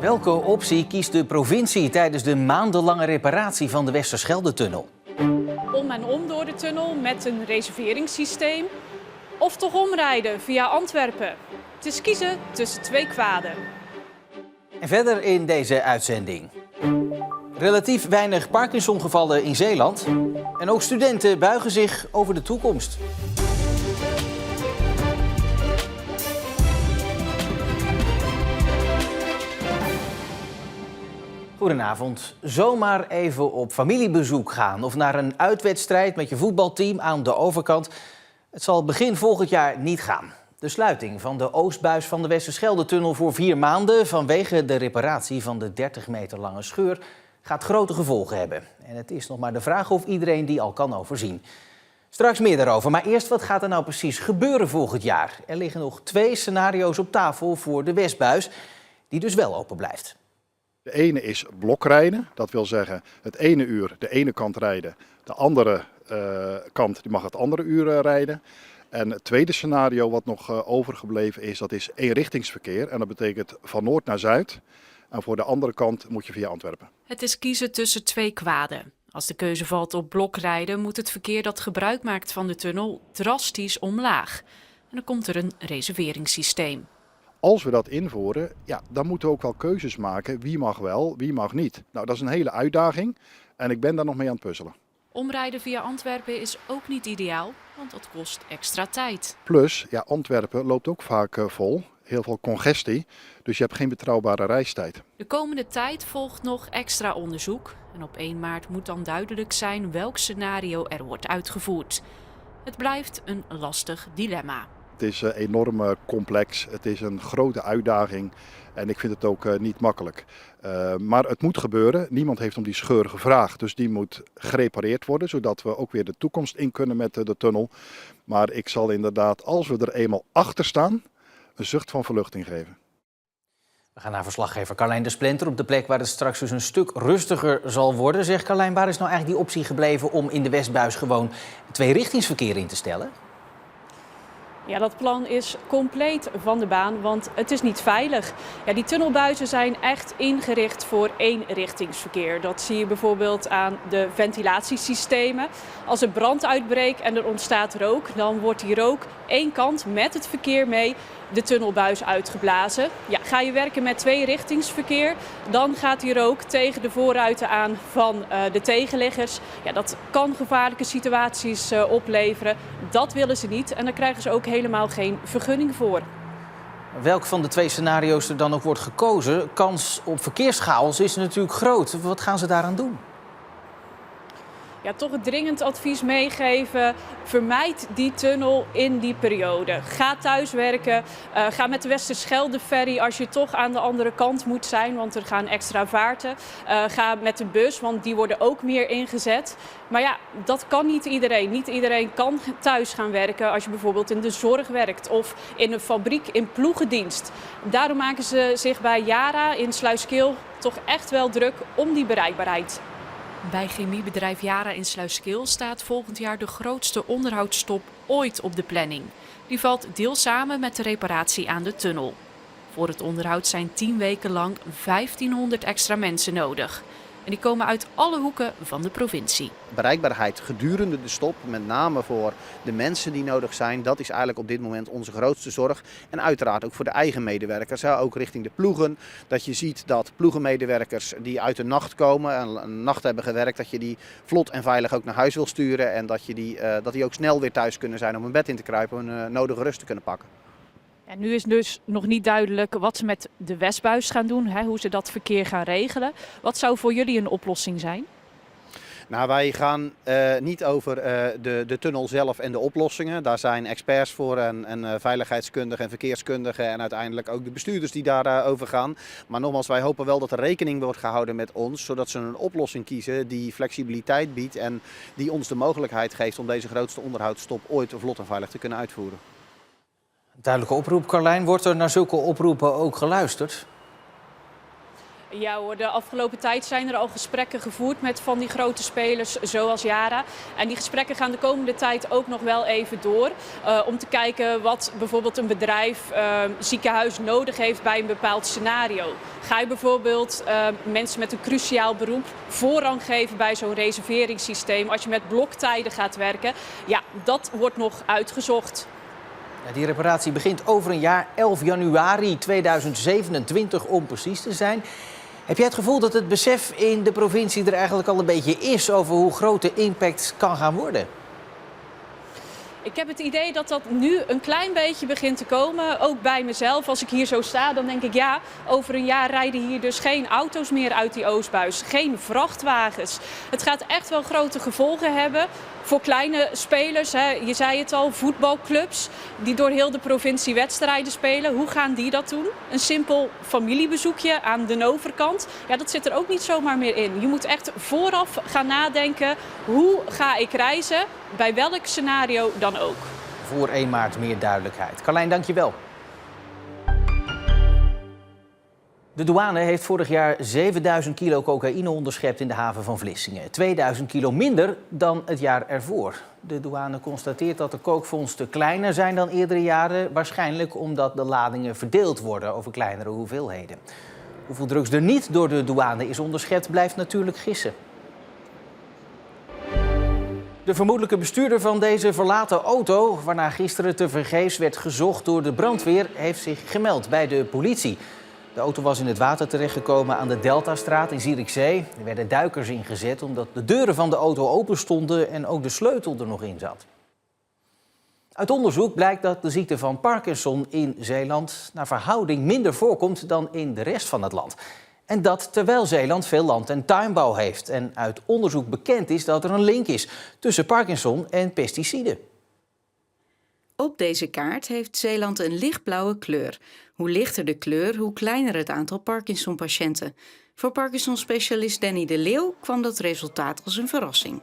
Welke optie kiest de provincie tijdens de maandenlange reparatie van de Westerschelde-tunnel? Om en om door de tunnel met een reserveringssysteem of toch omrijden via Antwerpen. Het is kiezen tussen twee kwaden. En verder in deze uitzending. Relatief weinig Parkinsongevallen in Zeeland. En ook studenten buigen zich over de toekomst. Goedenavond. Zomaar even op familiebezoek gaan of naar een uitwedstrijd met je voetbalteam aan de overkant. Het zal begin volgend jaar niet gaan. De sluiting van de oostbuis van de Westerschelde-tunnel voor 4 maanden vanwege de reparatie van de 30 meter lange scheur gaat grote gevolgen hebben. En het is nog maar de vraag of iedereen die al kan overzien. Straks meer daarover, maar eerst wat gaat er nou precies gebeuren volgend jaar? Er liggen nog 2 scenario's op tafel voor de Westbuis, die dus wel open blijft. De ene is blokrijden, dat wil zeggen het ene uur de ene kant rijden, de andere kant die mag het andere uur rijden. En het tweede scenario wat nog overgebleven is, dat is eenrichtingsverkeer en dat betekent van noord naar zuid. En voor de andere kant moet je via Antwerpen. Het is kiezen tussen twee kwaden. Als de keuze valt op blokrijden moet het verkeer dat gebruik maakt van de tunnel drastisch omlaag. En dan komt er een reserveringssysteem. Als we dat invoeren, ja, dan moeten we ook wel keuzes maken. Wie mag wel, wie mag niet. Nou, dat is een hele uitdaging en ik ben daar nog mee aan het puzzelen. Omrijden via Antwerpen is ook niet ideaal, want dat kost extra tijd. Plus, ja, Antwerpen loopt ook vaak vol. Heel veel congestie, dus je hebt geen betrouwbare reistijd. De komende tijd volgt nog extra onderzoek. En op 1 maart moet dan duidelijk zijn welk scenario er wordt uitgevoerd. Het blijft een lastig dilemma. Het is enorm complex, het is een grote uitdaging en ik vind het ook niet makkelijk. Maar het moet gebeuren, niemand heeft om die scheur gevraagd, dus die moet gerepareerd worden, zodat we ook weer de toekomst in kunnen met de tunnel. Maar ik zal inderdaad, als we er eenmaal achter staan, een zucht van verluchting geven. We gaan naar verslaggever Carlijn de Splinter op de plek waar het straks dus een stuk rustiger zal worden. Zeg Carlijn, waar is nou eigenlijk die optie gebleven om in de Westbuis gewoon 2-richtingsverkeer in te stellen? Ja, dat plan is compleet van de baan, want het is niet veilig. Ja, die tunnelbuizen zijn echt ingericht voor eenrichtingsverkeer. Dat zie je bijvoorbeeld aan de ventilatiesystemen. Als er brand uitbreekt en er ontstaat rook, dan wordt die rook 1 kant met het verkeer mee de tunnelbuis uitgeblazen. Ja, ga je werken met 2-richtingsverkeer, dan gaat die rook tegen de voorruiten aan van de tegenliggers. Ja, dat kan gevaarlijke situaties opleveren. Dat willen ze niet en daar krijgen ze ook helemaal geen vergunning voor. Welk van de 2 scenario's er dan ook wordt gekozen, kans op verkeerschaos is natuurlijk groot. Wat gaan ze daaraan doen? Ja, toch het dringend advies meegeven. Vermijd die tunnel in die periode. Ga thuiswerken. Ga met de Westerschelde-ferry als je toch aan de andere kant moet zijn, want er gaan extra vaarten. Ga met de bus, want die worden ook meer ingezet. Maar ja, dat kan niet iedereen. Niet iedereen kan thuis gaan werken als je bijvoorbeeld in de zorg werkt of in een fabriek in ploegendienst. Daarom maken ze zich bij Yara in Sluiskil toch echt wel druk om die bereikbaarheid. Bij chemiebedrijf Yara in Sluiskil staat volgend jaar de grootste onderhoudsstop ooit op de planning. Die valt deels samen met de reparatie aan de tunnel. Voor het onderhoud zijn 10 weken lang 1500 extra mensen nodig. En die komen uit alle hoeken van de provincie. Bereikbaarheid gedurende de stop, met name voor de mensen die nodig zijn, dat is eigenlijk op dit moment onze grootste zorg. En uiteraard ook voor de eigen medewerkers, ook richting de ploegen. Dat je ziet dat ploegenmedewerkers die uit de nacht komen en een nacht hebben gewerkt, dat je die vlot en veilig ook naar huis wil sturen. En dat die ook snel weer thuis kunnen zijn om een bed in te kruipen en nodige rust te kunnen pakken. En nu is dus nog niet duidelijk wat ze met de Westbuis gaan doen, hoe ze dat verkeer gaan regelen. Wat zou voor jullie een oplossing zijn? Nou, wij gaan niet over de tunnel zelf en de oplossingen. Daar zijn experts voor en veiligheidskundigen en verkeerskundigen en uiteindelijk ook de bestuurders die daarover gaan. Maar nogmaals, wij hopen wel dat er rekening wordt gehouden met ons, zodat ze een oplossing kiezen die flexibiliteit biedt en die ons de mogelijkheid geeft om deze grootste onderhoudsstop ooit vlot en veilig te kunnen uitvoeren. Duidelijke oproep, Carlijn. Wordt er naar zulke oproepen ook geluisterd? Ja hoor, de afgelopen tijd zijn er al gesprekken gevoerd met van die grote spelers zoals Yara. En die gesprekken gaan de komende tijd ook nog wel even door. Om te kijken wat bijvoorbeeld een bedrijf, ziekenhuis nodig heeft bij een bepaald scenario. Ga je bijvoorbeeld mensen met een cruciaal beroep voorrang geven bij zo'n reserveringssysteem als je met bloktijden gaat werken? Ja, dat wordt nog uitgezocht. Die reparatie begint over een jaar, 11 januari 2027 om precies te zijn. Heb jij het gevoel dat het besef in de provincie er eigenlijk al een beetje is over hoe groot de impact kan gaan worden? Ik heb het idee dat dat nu een klein beetje begint te komen, ook bij mezelf. Als ik hier zo sta, dan denk ik ja, over een jaar rijden hier dus geen auto's meer uit die Oostbuis. Geen vrachtwagens. Het gaat echt wel grote gevolgen hebben voor kleine spelers. Hè. Je zei het al, voetbalclubs die door heel de provincie wedstrijden spelen. Hoe gaan die dat doen? Een simpel familiebezoekje aan de overkant. Ja, dat zit er ook niet zomaar meer in. Je moet echt vooraf gaan nadenken, hoe ga ik reizen? Bij welk scenario dan ook. Voor 1 maart meer duidelijkheid. Carlijn, dank je wel. De douane heeft vorig jaar 7000 kilo cocaïne onderschept in de haven van Vlissingen. 2000 kilo minder dan het jaar ervoor. De douane constateert dat de kookvondsten kleiner zijn dan eerdere jaren. Waarschijnlijk omdat de ladingen verdeeld worden over kleinere hoeveelheden. Hoeveel drugs er niet door de douane is onderschept, blijft natuurlijk gissen. De vermoedelijke bestuurder van deze verlaten auto, waarna gisteren tevergeefs werd gezocht door de brandweer, heeft zich gemeld bij de politie. De auto was in het water terechtgekomen aan de Deltastraat in Zierikzee. Er werden duikers ingezet omdat de deuren van de auto open stonden en ook de sleutel er nog in zat. Uit onderzoek blijkt dat de ziekte van Parkinson in Zeeland naar verhouding minder voorkomt dan in de rest van het land. En dat terwijl Zeeland veel land- en tuinbouw heeft. En uit onderzoek bekend is dat er een link is tussen Parkinson en pesticiden. Op deze kaart heeft Zeeland een lichtblauwe kleur. Hoe lichter de kleur, hoe kleiner het aantal Parkinson-patiënten. Voor Parkinson-specialist Danny de Leeuw kwam dat resultaat als een verrassing.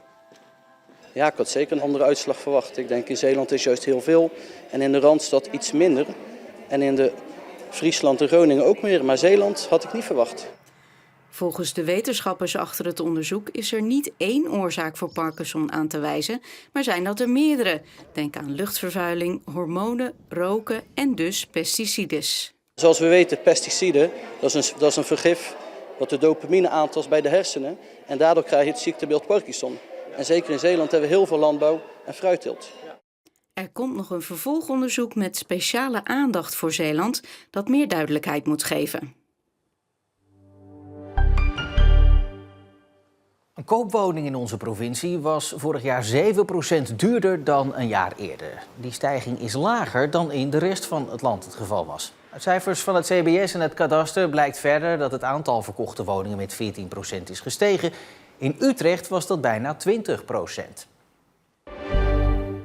Ja, ik had zeker een andere uitslag verwacht. Ik denk in Zeeland is juist heel veel en in de Randstad iets minder. En in de Friesland en Groningen ook meer, maar Zeeland had ik niet verwacht. Volgens de wetenschappers achter het onderzoek is er niet één oorzaak voor Parkinson aan te wijzen, maar zijn dat er meerdere. Denk aan luchtvervuiling, hormonen, roken en dus pesticides. Zoals we weten, pesticiden, dat is een vergif wat de dopamine aantast bij de hersenen. En daardoor krijg je het ziektebeeld Parkinson. En zeker in Zeeland hebben we heel veel landbouw en fruitteelt. Er komt nog een vervolgonderzoek met speciale aandacht voor Zeeland dat meer duidelijkheid moet geven. Een koopwoning in onze provincie was vorig jaar 7% duurder dan een jaar eerder. Die stijging is lager dan in de rest van het land het geval was. Uit cijfers van het CBS en het kadaster blijkt verder dat het aantal verkochte woningen met 14% is gestegen. In Utrecht was dat bijna 20%.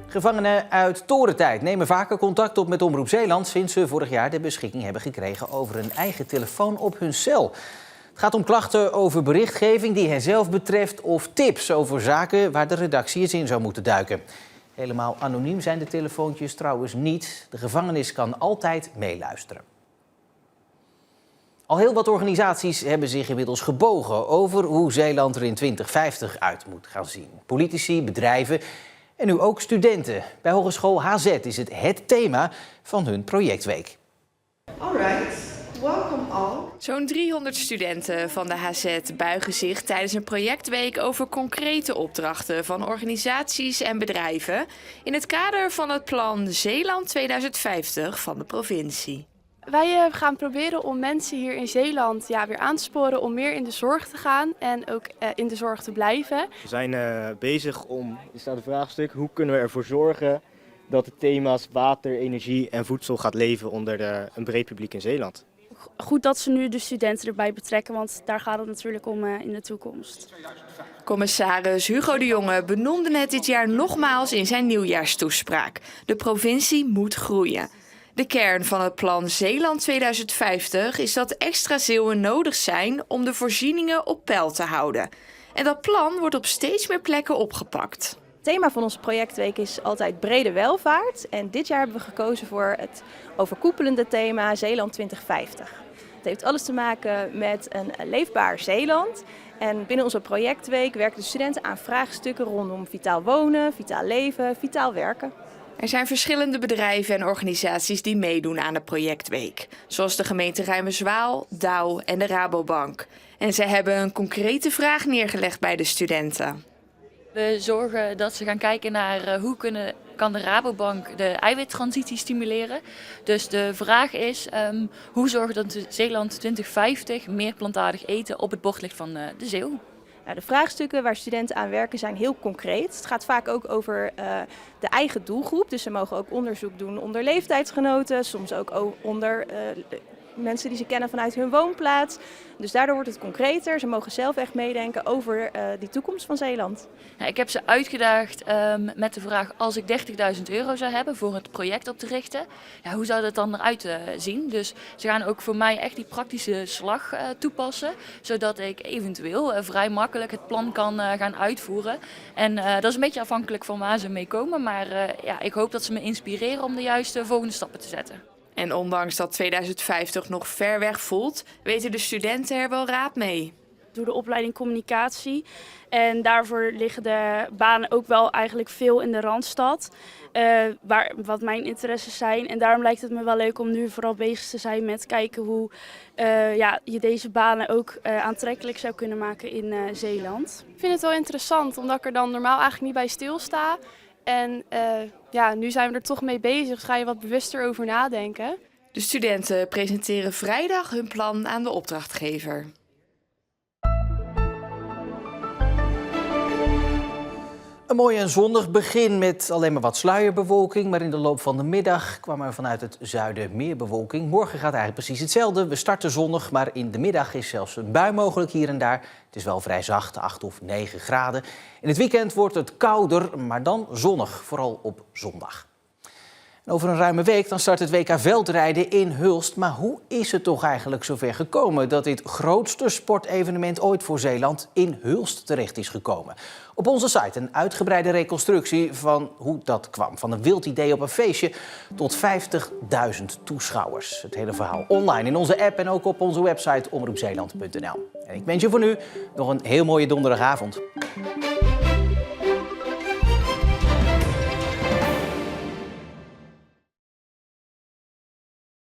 Gevangenen uit Torentijd nemen vaker contact op met Omroep Zeeland sinds ze vorig jaar de beschikking hebben gekregen over een eigen telefoon op hun cel. Het gaat om klachten over berichtgeving die henzelf betreft of tips over zaken waar de redactie eens in zou moeten duiken. Helemaal anoniem zijn de telefoontjes trouwens niet. De gevangenis kan altijd meeluisteren. Al heel wat organisaties hebben zich inmiddels gebogen over hoe Zeeland er in 2050 uit moet gaan zien. Politici, bedrijven en nu ook studenten. Bij Hogeschool HZ is het thema van hun projectweek. Alright, welcome all. Zo'n 300 studenten van de HZ buigen zich tijdens een projectweek over concrete opdrachten van organisaties en bedrijven in het kader van het plan Zeeland 2050 van de provincie. Wij gaan proberen om mensen hier in Zeeland weer aan te sporen om meer in de zorg te gaan en ook in de zorg te blijven. We zijn bezig om, er staat een vraagstuk, hoe kunnen we ervoor zorgen dat de thema's water, energie en voedsel gaat leven onder een breed publiek in Zeeland. Goed dat ze nu de studenten erbij betrekken, want daar gaat het natuurlijk om in de toekomst. Commissaris Hugo de Jonge benoemde het dit jaar nogmaals in zijn nieuwjaarstoespraak. De provincie moet groeien. De kern van het plan Zeeland 2050 is dat extra Zeeuwen nodig zijn om de voorzieningen op peil te houden. En dat plan wordt op steeds meer plekken opgepakt. Het thema van onze projectweek is altijd brede welvaart. En dit jaar hebben we gekozen voor het overkoepelende thema Zeeland 2050. heeft alles te maken met een leefbaar Zeeland. En binnen onze projectweek werken de studenten aan vraagstukken rondom vitaal wonen, vitaal leven, vitaal werken. Er zijn verschillende bedrijven en organisaties die meedoen aan de projectweek. Zoals de gemeente Ruimerswaal, Douw en de Rabobank. En zij hebben een concrete vraag neergelegd bij de studenten. We zorgen dat ze gaan kijken naar hoe kan de Rabobank de eiwittransitie stimuleren. Dus de vraag is hoe zorgen dat Zeeland 2050 meer plantaardig eten op het bord ligt van de Zeeuw. De vraagstukken waar studenten aan werken zijn heel concreet. Het gaat vaak ook over de eigen doelgroep. Dus ze mogen ook onderzoek doen onder leeftijdsgenoten, soms ook onder mensen die ze kennen vanuit hun woonplaats. Dus daardoor wordt het concreter. Ze mogen zelf echt meedenken over die toekomst van Zeeland. Nou, ik heb ze uitgedaagd met de vraag: als ik €30.000 zou hebben voor het project op te richten, ja, hoe zou dat dan eruit zien? Dus ze gaan ook voor mij echt die praktische slag toepassen, zodat ik eventueel vrij makkelijk het plan kan gaan uitvoeren. En dat is een beetje afhankelijk van waar ze mee komen, maar ja, ik hoop dat ze me inspireren om de juiste volgende stappen te zetten. En ondanks dat 2050 nog ver weg voelt, weten de studenten er wel raad mee. Ik doe de opleiding communicatie en daarvoor liggen de banen ook wel eigenlijk veel in de Randstad. Wat mijn interesses zijn. En daarom lijkt het me wel leuk om nu vooral bezig te zijn met kijken hoe je deze banen ook aantrekkelijk zou kunnen maken in Zeeland. Ik vind het wel interessant, omdat ik er dan normaal eigenlijk niet bij stilsta. En nu zijn we er toch mee bezig, dus ga je wat bewuster over nadenken. De studenten presenteren vrijdag hun plan aan de opdrachtgever. Een mooi en zonnig begin met alleen maar wat sluierbewolking. Maar in de loop van de middag kwam er vanuit het zuiden meer bewolking. Morgen gaat eigenlijk precies hetzelfde. We starten zonnig, maar in de middag is zelfs een bui mogelijk hier en daar. Het is wel vrij zacht, 8 of 9 graden. In het weekend wordt het kouder, maar dan zonnig, vooral op zondag. En over een ruime week dan start het WK veldrijden in Hulst. Maar hoe is het toch eigenlijk zover gekomen dat dit grootste sportevenement ooit voor Zeeland in Hulst terecht is gekomen? Op onze site een uitgebreide reconstructie van hoe dat kwam. Van een wild idee op een feestje tot 50.000 toeschouwers. Het hele verhaal online in onze app en ook op onze website omroepzeeland.nl. En ik wens je voor nu nog een heel mooie donderdagavond.